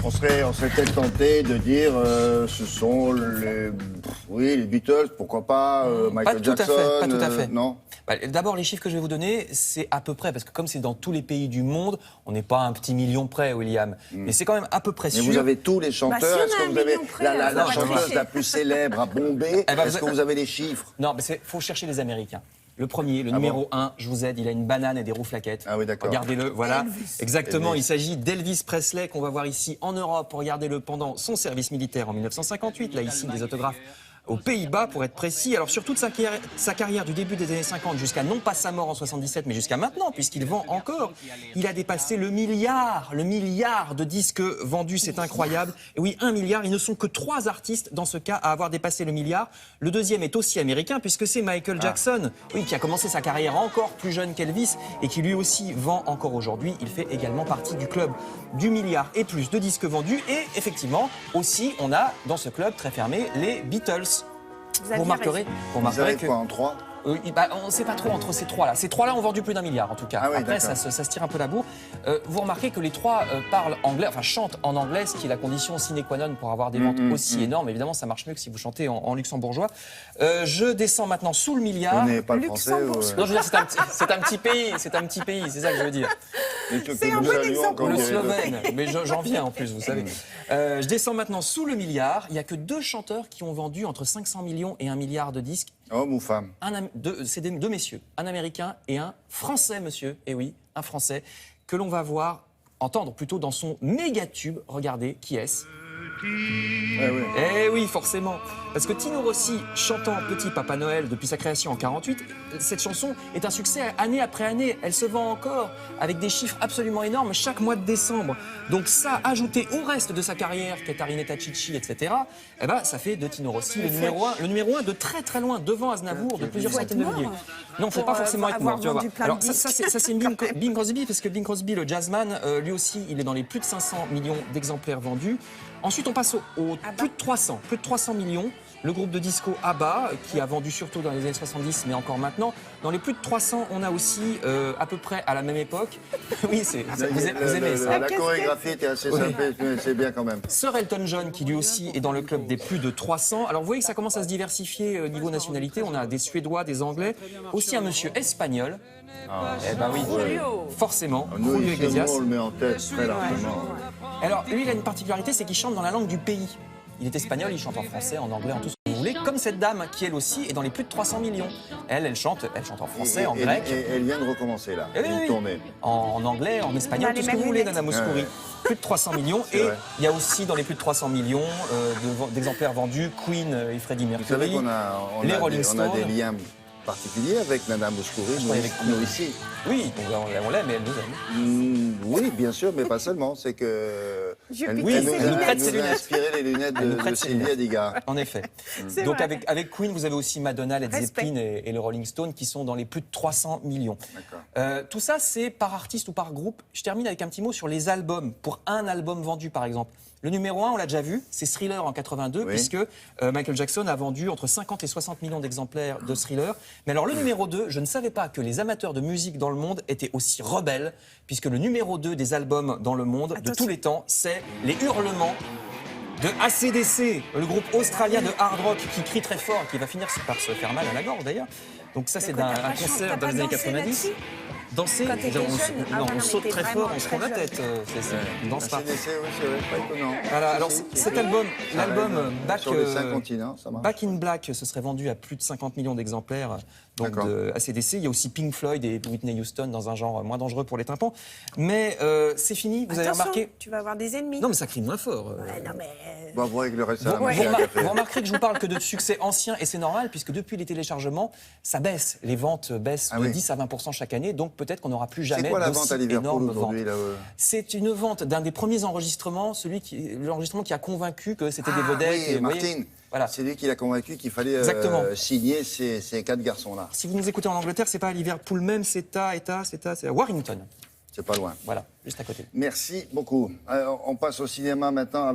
On serait peut-être tenté de dire ce sont les Beatles, pourquoi pas Michael Jackson. Pas tout à fait. Non. D'abord, les chiffres que je vais vous donner, c'est à peu près, parce que comme c'est dans tous les pays du monde, on n'est pas à un petit million près, William. Mais c'est quand même à peu près sûr. Mais vous avez tous les chanteurs. Si Est-ce que vous avez la chanteuse la plus célèbre à Bombay? Est-ce que vous avez les chiffres? Non, mais faut chercher les Américains. Le premier, le numéro 1, je vous aide, il a une banane et des rouflaquettes. Ah oui, d'accord. Regardez-le, voilà. Elvis. Exactement, il s'agit d'Elvis Presley qu'on va voir ici en Europe. Regardez-le pendant son service militaire en 1958. Là, ici, des autographes aux Pays-Bas, pour être précis. Alors, sur toute sa carrière du début des années 50 jusqu'à non pas sa mort en 77, mais jusqu'à maintenant, puisqu'il vend encore, il a dépassé le milliard de disques vendus, c'est incroyable. Et oui, 1 milliard, ils ne sont que 3 artistes dans ce cas à avoir dépassé le milliard. Le deuxième est aussi américain, puisque c'est Michael Jackson, oui, qui a commencé sa carrière encore plus jeune qu'Elvis et qui lui aussi vend encore aujourd'hui. Il fait également partie du club du milliard et plus de disques vendus. Et effectivement, aussi, on a dans ce club très fermé les Beatles. Vous remarquerez que... quoi, en 3 on ne sait pas trop entre ces trois-là. Ces trois-là ont vendu plus d'1 milliard en tout cas. Ah oui, après, ça se tire un peu la bourre. Vous remarquez que les trois parlent anglais, enfin chantent en anglais, ce qui est la condition sine qua non pour avoir des ventes aussi énormes. Évidemment, ça marche mieux que si vous chantez en luxembourgeois. Je descends maintenant sous le milliard. On n'est pas le français. Non, je veux dire, c'est un petit pays, c'est un petit pays, c'est ça que je veux dire. C'est un bon exemple. Le slovène, mais j'en viens en plus, vous savez. Je descends maintenant sous le milliard. Il n'y a que 2 chanteurs qui ont vendu entre 500 millions et 1 milliard de disques. Homme ou femme? C'est deux messieurs, un Américain et un Français, monsieur. Eh oui, un Français, que l'on va entendre plutôt dans son méga tube. Regardez, qui est-ce? Eh oui, forcément. Parce que Tino Rossi, chantant Petit Papa Noël depuis sa création en 48, cette chanson est un succès année après année. Elle se vend encore avec des chiffres absolument énormes chaque mois de décembre. Donc ça, ajouté au reste de sa carrière, Katarinetta Chichi, etc., eh ben, ça fait de Tino Rossi le numéro 1 de très très loin, devant Aznavour, de plusieurs centaines de milliers. Non, il ne faut pas forcément être mort, tu vas voir. Alors ça c'est Bing Crosby, parce que Bing Crosby, le jazzman, lui aussi, il est dans les plus de 500 millions d'exemplaires vendus. Ensuite, on passe au plus de 300 millions. Le groupe de disco ABBA, qui a vendu surtout dans les années 70, mais encore maintenant. Dans les plus de 300, on a aussi, à peu près à la même époque... Oui, vous aimez ça. La chorégraphie était assez simple, mais c'est bien quand même. Sir Elton John, qui lui aussi est dans le club des plus de 300. Alors, vous voyez que ça commence à se diversifier niveau nationalité. On a des Suédois, des Anglais, aussi un monsieur espagnol. Eh ben oui, forcément, Julio Iglesias. On le met en tête très largement. Alors, lui, il a une particularité, c'est qu'il chante dans la langue du pays. Il est espagnol, il chante en français, en anglais, en tout ce que vous voulez. Comme cette dame, qui elle aussi est dans les plus de 300 millions. Elle chante en français, en grec. Et elle vient de recommencer là, une tournée. En anglais, en espagnol, tout ce que vous voulez, Nana Mouskouri. Plus de 300 millions. Et il y a aussi dans les plus de 300 millions d'exemplaires vendus, Queen et Freddie Mercury. Vous savez qu'on a, les Rolling Stones. On a des liens particulier avec Nana Mouskouri, nous ici. Oui, on l'aime et elle nous aime. Oui, bien sûr, mais pas seulement. C'est que elle nous a inspiré les lunettes de Sylvia Diga. En effet. Donc avec Queen, vous avez aussi Madonna, Led Zeppelin et le Rolling Stone qui sont dans les plus de 300 millions. Tout ça, c'est par artiste ou par groupe. Je termine avec un petit mot sur les albums. Pour un album vendu, par exemple. Le numéro 1, on l'a déjà vu, c'est Thriller en 82, puisque Michael Jackson a vendu entre 50 et 60 millions d'exemplaires de Thriller. Mais alors le numéro 2, je ne savais pas que les amateurs de musique dans le monde étaient aussi rebelles, puisque le numéro 2 des albums dans le monde, de tous les temps, c'est Les Hurlements de AC/DC, le groupe australien de hard rock qui crie très fort, qui va finir par se faire mal à la gorge d'ailleurs. Donc ça, c'est un concert dans les années 90. Danser, on saute très fort, on se prend la tête. On danse pas. C'est pas étonnant. Voilà, alors cet album, l'album Back in Black, ce serait vendu à plus de 50 millions d'exemplaires. Donc de AC/DC, il y a aussi Pink Floyd et Whitney Houston dans un genre moins dangereux pour les tympans. Mais c'est fini, vous avez remarqué. Tu vas avoir des ennemis. Non, mais ça crie moins fort. Non, mais... Bon, vous avec le reste vous remarquerez que je vous parle que de succès anciens, et c'est normal, puisque depuis les téléchargements, ça baisse. Les ventes baissent de 10 à 20% chaque année, donc peut-être qu'on n'aura plus jamais d'aussi énormes ventes. C'est une vente d'un des premiers enregistrements, l'enregistrement qui a convaincu que c'était des vedettes. Oui, Martin. Voilà. C'est lui qui l'a convaincu qu'il fallait signer ces 4 garçons-là. Si vous nous écoutez en Angleterre, c'est pas à Liverpool même, c'est à Warrington. C'est pas loin. Voilà, juste à côté. Merci beaucoup. On passe au cinéma maintenant.